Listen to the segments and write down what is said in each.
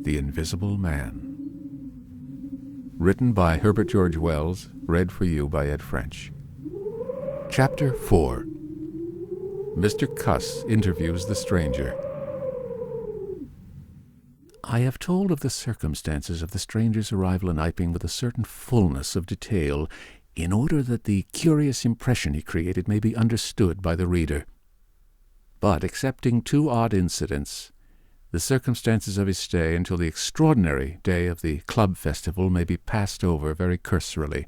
The Invisible Man. Written by Herbert George Wells, read for you by Ed French. Chapter 4. Mr. Cuss interviews the stranger. I have told of the circumstances of the stranger's arrival in Iping with a certain fullness of detail, in order that the curious impression he created may be understood by the reader. But, excepting two odd incidents, the circumstances of his stay until the extraordinary day of the club festival may be passed over very cursorily.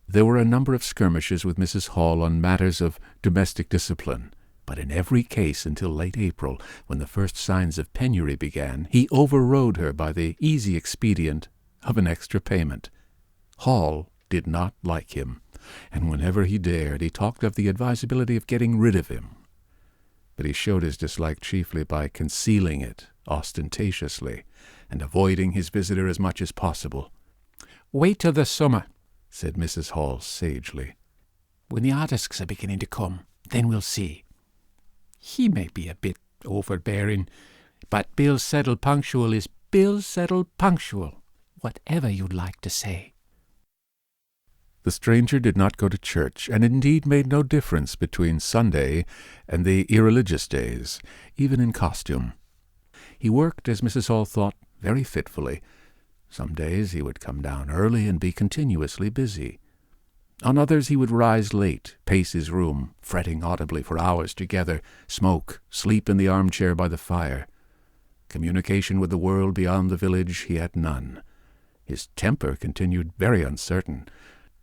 There were a number of skirmishes with Mrs. Hall on matters of domestic discipline, but in every case until late April, when the first signs of penury began, he overrode her by the easy expedient of an extra payment. Hall did not like him, and whenever he dared, he talked of the advisability of getting rid of him. But he showed his dislike chiefly by concealing it ostentatiously, and avoiding his visitor as much as possible. "Wait till the summer," said Mrs. Hall sagely. "When the artists are beginning to come, then we'll see. He may be a bit overbearing, but Bill Settle Punctual is Bill Settle Punctual, whatever you'd like to say." The stranger did not go to church, and indeed made no difference between Sunday and the irreligious days, even in costume. He worked, as Mrs. Hall thought, very fitfully. Some days he would come down early and be continuously busy. On others he would rise late, pace his room, fretting audibly for hours together, smoke, sleep in the armchair by the fire. Communication with the world beyond the village he had none. His temper continued very uncertain.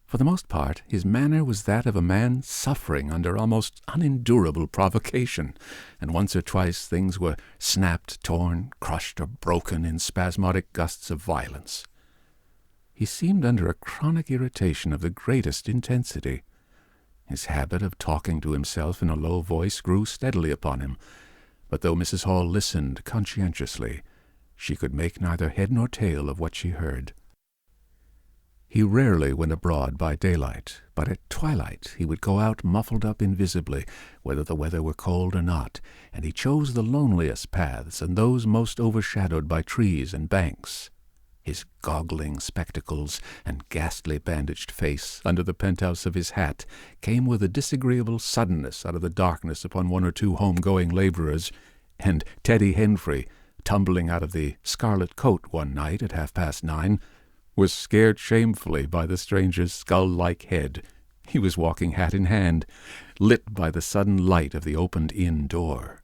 For the most part, his manner was that of a man suffering under almost unendurable provocation, and once or twice things were snapped, torn, crushed, or broken in spasmodic gusts of violence. He seemed under a chronic irritation of the greatest intensity. His habit of talking to himself in a low voice grew steadily upon him, but though Mrs. Hall listened conscientiously, she could make neither head nor tail of what she heard. He rarely went abroad by daylight, but at twilight he would go out muffled up invisibly, whether the weather were cold or not, and he chose the loneliest paths and those most overshadowed by trees and banks. His goggling spectacles and ghastly bandaged face under the penthouse of his hat came with a disagreeable suddenness out of the darkness upon one or two home-going labourers, and Teddy Henfrey, tumbling out of the scarlet coat one night at 9:30, was scared shamefully by the stranger's skull-like head. He was walking hat in hand, lit by the sudden light of the opened inn door.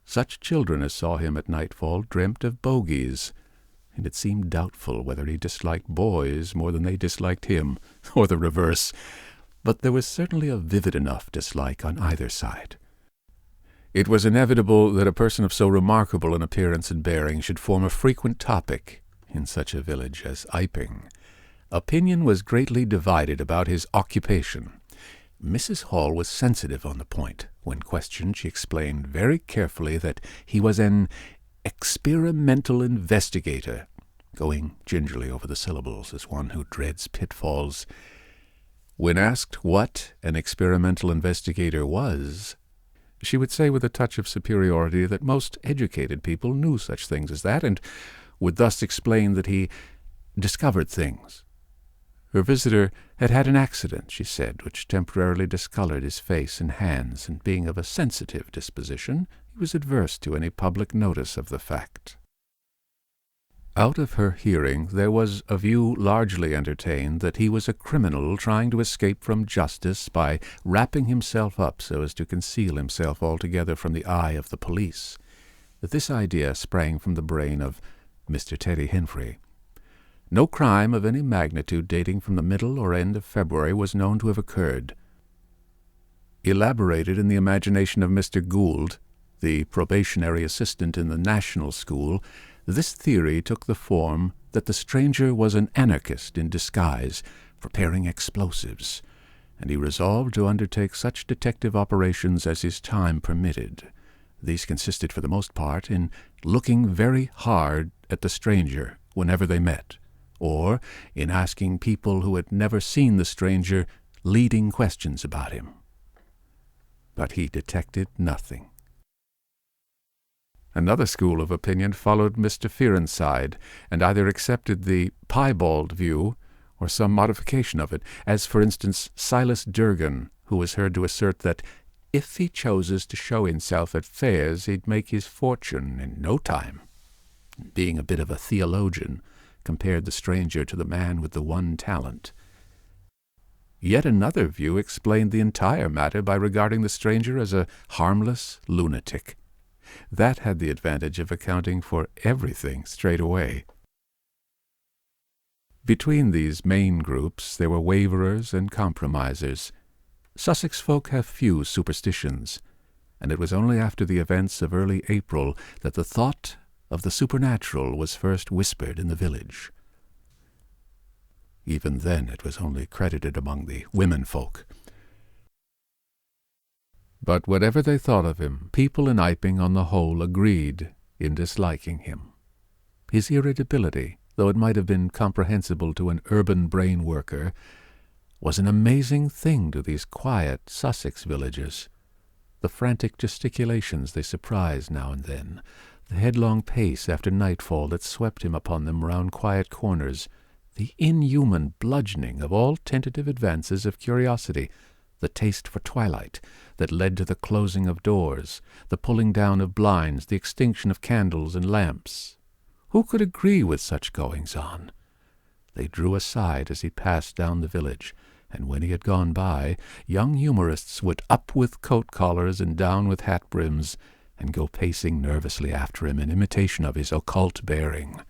Such children as saw him at nightfall dreamt of bogies, and it seemed doubtful whether he disliked boys more than they disliked him, or the reverse, but there was certainly a vivid enough dislike on either side. It was inevitable that a person of so remarkable an appearance and bearing should form a frequent topic in such a village as Iping. Opinion was greatly divided about his occupation. Mrs. Hall was sensitive on the point. When questioned, she explained very carefully that he was an experimental investigator, going gingerly over the syllables as one who dreads pitfalls. When asked what an experimental investigator was, she would say with a touch of superiority that most educated people knew such things as that, and would thus explain that he discovered things. Her visitor had had an accident, she said, which temporarily discolored his face and hands, and being of a sensitive disposition, he was adverse to any public notice of the fact. Out of her hearing there was a view largely entertained that he was a criminal trying to escape from justice by wrapping himself up so as to conceal himself altogether from the eye of the police. This idea sprang from the brain of Mr. Teddy Henfrey. No crime of any magnitude dating from the middle or end of February was known to have occurred. Elaborated in the imagination of Mr. Gould, the probationary assistant in the National School, this theory took the form that the stranger was an anarchist in disguise, preparing explosives, and he resolved to undertake such detective operations as his time permitted. These consisted for the most part in looking very hard at the stranger whenever they met, or in asking people who had never seen the stranger leading questions about him. But he detected nothing. Another school of opinion followed Mr. Fearon's side, and either accepted the piebald view or some modification of it, as, for instance, Silas Durgan, who was heard to assert that if he chooses to show himself at fairs, he'd make his fortune in no time. Being a bit of a theologian, compared the stranger to the man with the one talent. Yet another view explained the entire matter by regarding the stranger as a harmless lunatic. That had the advantage of accounting for everything straight away. Between these main groups there were waverers and compromisers. Sussex folk have few superstitions, and it was only after the events of early April that the thought of the supernatural was first whispered in the village. Even then it was only credited among the women folk. But whatever they thought of him, people in Iping on the whole agreed in disliking him. His irritability, though it might have been comprehensible to an urban brain worker, was an amazing thing to these quiet Sussex villagers. The frantic gesticulations they surprised now and then, the headlong pace after nightfall that swept him upon them round quiet corners, the inhuman bludgeoning of all tentative advances of curiosity, the taste for twilight that led to the closing of doors, the pulling down of blinds, the extinction of candles and lamps. Who could agree with such goings-on? They drew aside as he passed down the village, and when he had gone by, young humorists would up with coat collars and down with hat brims, and go pacing nervously after him in imitation of his occult bearing.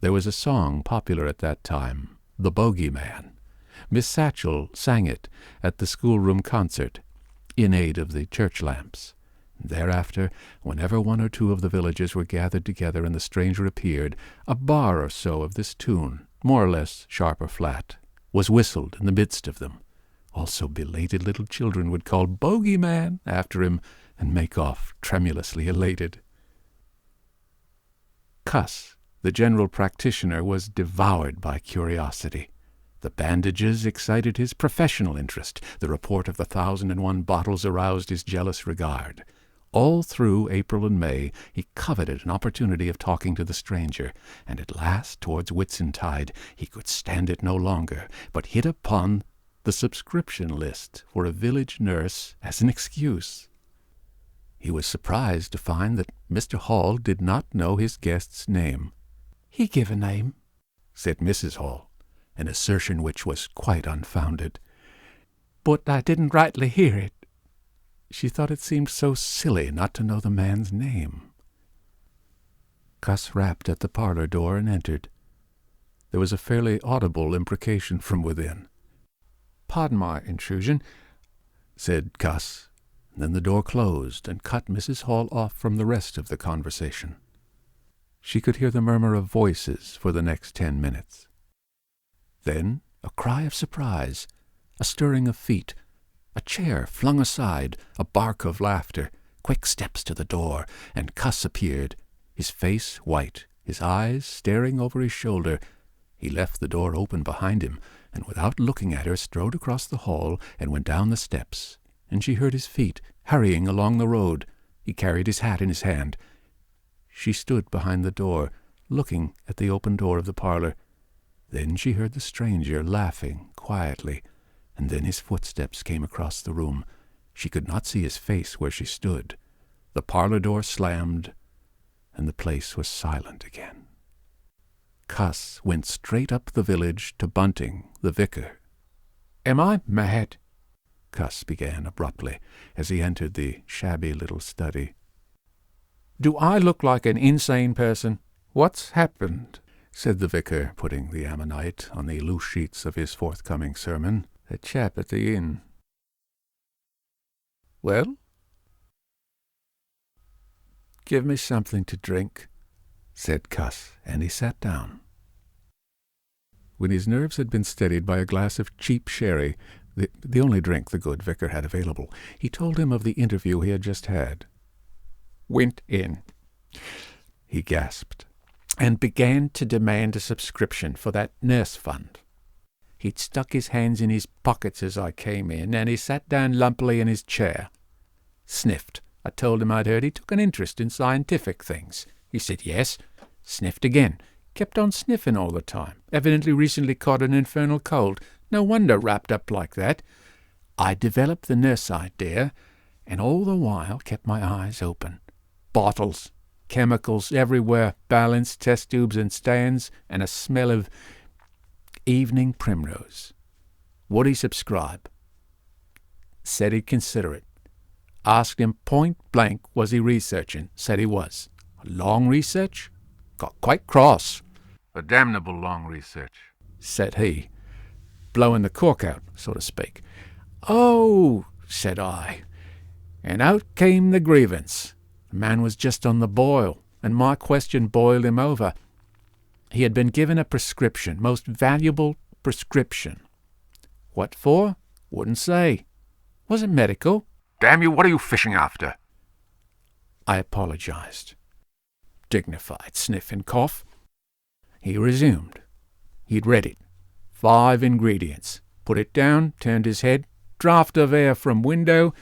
There was a song popular at that time, The Bogeyman. Miss Satchel sang it at the schoolroom concert, in aid of the church lamps. Thereafter, whenever one or two of the villagers were gathered together and the stranger appeared, a bar or so of this tune, more or less sharp or flat, was whistled in the midst of them. Also belated little children would call "Bogeyman" after him and make off tremulously elated. Cuss, the general practitioner, was devoured by curiosity. The bandages excited his professional interest. The report of the 1,001 bottles aroused his jealous regard. All through April and May he coveted an opportunity of talking to the stranger, and at last, towards Whitsuntide, he could stand it no longer, but hit upon the subscription list for a village nurse as an excuse. He was surprised to find that Mr. Hall did not know his guest's name. "He give a name," said Mrs. Hall, an assertion which was quite unfounded. "but I didn't rightly hear it." She thought it seemed so silly not to know the man's name. Cuss rapped at the parlor door and entered. There was a fairly audible imprecation from within. "Pardon my intrusion," said Cuss. Then the door closed and cut Mrs. Hall off from the rest of the conversation. She could hear the murmur of voices for the next 10 minutes. Then a cry of surprise, a stirring of feet, a chair flung aside, a bark of laughter, quick steps to the door, and Cuss appeared, his face white, his eyes staring over his shoulder. He left the door open behind him, and without looking at her strode across the hall and went down the steps, and she heard his feet hurrying along the road. He carried his hat in his hand. She stood behind the door, looking at the open door of the parlor. Then she heard the stranger laughing quietly, and then his footsteps came across the room. She could not see his face where she stood. The parlor door slammed, and the place was silent again. Cuss went straight up the village to Bunting, the vicar. "Am I mad?" Cuss began abruptly, as he entered the shabby little study. "Do I look like an insane person? What's happened?" said the vicar, putting the ammonite on the loose sheets of his forthcoming sermon. "A chap at the inn." "Well?" "Give me something to drink," said Cuss, and he sat down. When his nerves had been steadied by a glass of cheap sherry, the only drink the good vicar had available, he told him of the interview he had just had. "Went in," he gasped, "and began to demand a subscription for that nurse fund. He'd stuck his hands in his pockets as I came in, and he sat down lumpily in his chair, sniffed, I told him I'd heard he took an interest in scientific things. He said yes, sniffed again, kept on sniffing all the time. Evidently recently caught an infernal cold. No wonder wrapped up like that. I developed the nurse idea, and all the while kept my eyes open. Bottles, chemicals everywhere, balance, test tubes and stands, and a smell of evening primrose. Would he subscribe? Said he'd consider it. Asked him point blank, was he researching? Said he was. Long research? Got quite cross. A damnable long research, said he, blowing the cork out, so to speak. Oh, said I, and out came the grievance. The man was just on the boil, and my question boiled him over. He had been given a prescription, most valuable prescription. What for? Wouldn't say. Was it medical? Damn you, what are you fishing after? I apologized. Dignified sniff and cough. He resumed. He'd read it. 5 ingredients. Put it down, turned his head, draught of air from window,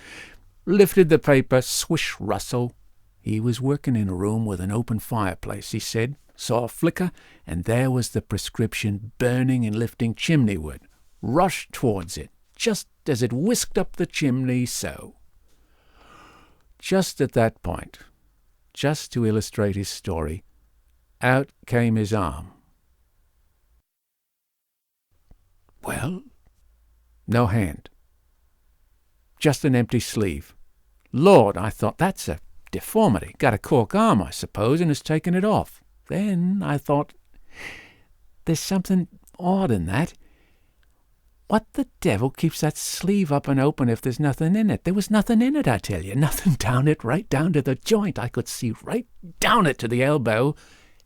lifted the paper, swish rustle. He was working in a room with an open fireplace, he said, saw a flicker, and there was the prescription burning and lifting chimneyward. Rushed towards it, just as it whisked up the chimney, so. Just at that point, just to illustrate his story, out came his arm. Well, no hand. Just an empty sleeve. Lord, I thought, that's a deformity. Got a cork arm, I suppose, and has taken it off. Then I thought, there's something odd in that. What the devil keeps that sleeve up and open if there's nothing in it? There was nothing in it, I tell you. Nothing down it, right down to the joint. I could see right down it to the elbow,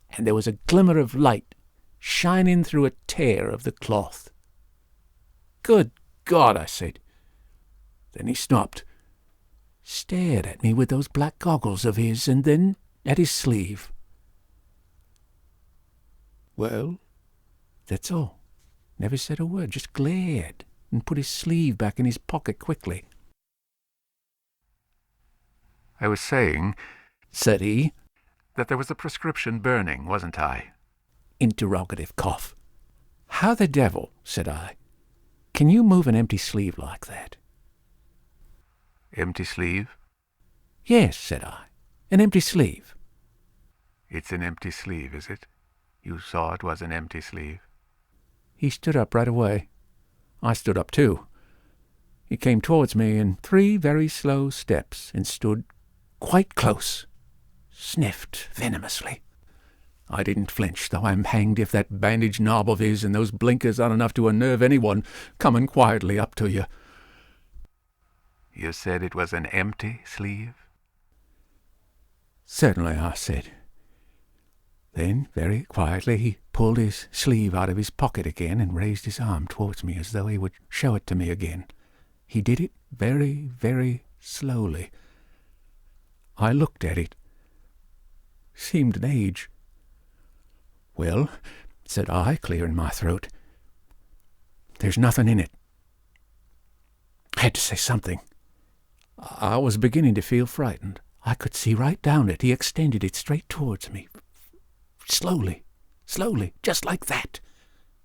and there was a glimmer of light shining through a tear of the cloth. Good God, I said. Then he stopped, stared at me with those black goggles of his, and then at his sleeve. Well, that's all. Never said a word, just glared, and put his sleeve back in his pocket quickly. I was saying, said he, that there was a prescription burning, wasn't I? Interrogative cough. How the devil, said I, can you move an empty sleeve like that? Empty sleeve? Yes, said I, an empty sleeve. It's an empty sleeve, is it? You saw it was an empty sleeve? He stood up right away. I stood up too. He came towards me in 3 very slow steps and stood quite close, sniffed venomously. I didn't flinch, though I'm hanged if that bandage knob of his and those blinkers aren't enough to unnerve anyone coming quietly up to you. You said it was an empty sleeve? Certainly, I said. Then, very quietly, he pulled his sleeve out of his pocket again and raised his arm towards me as though he would show it to me again. He did it very, very slowly. I looked at it. Seemed an age. Well, said I, clearing my throat, there's nothing in it. I had to say something. I was beginning to feel frightened. I could see right down it. He extended it straight towards me. Slowly, slowly, just like that,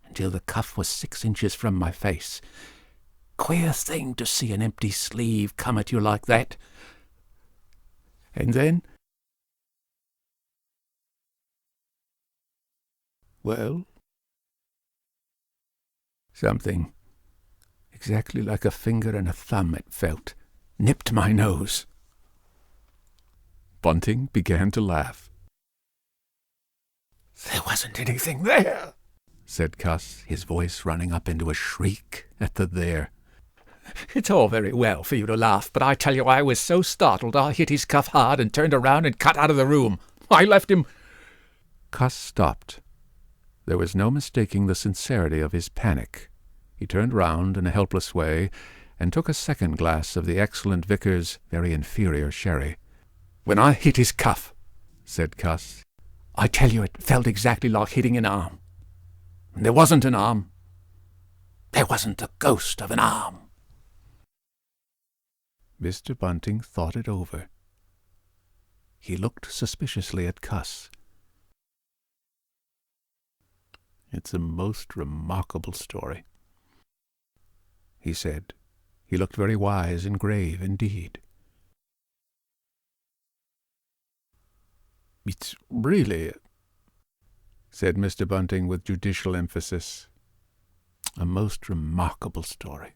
until the cuff was 6 inches from my face. Queer thing to see an empty sleeve come at you like that. And then, well, something exactly like a finger and a thumb it felt, nipped my nose. Bunting began to laugh. There wasn't anything there, said Cuss, his voice running up into a shriek at the there. It's all very well for you to laugh, but I tell you I was so startled I hit his cuff hard and turned around and cut out of the room. I left him. Cuss stopped. There was no mistaking the sincerity of his panic. He turned round in a helpless way and took a second glass of the excellent Vicar's very inferior sherry. When I hit his cuff, said Cuss, I tell you it felt exactly like hitting an arm. And there wasn't an arm. There wasn't the ghost of an arm. Mr. Bunting thought it over. He looked suspiciously at Cuss. "It's a most remarkable story," he said. He looked very wise and grave indeed. "It's really," said Mr. Bunting with judicial emphasis, "a most remarkable story."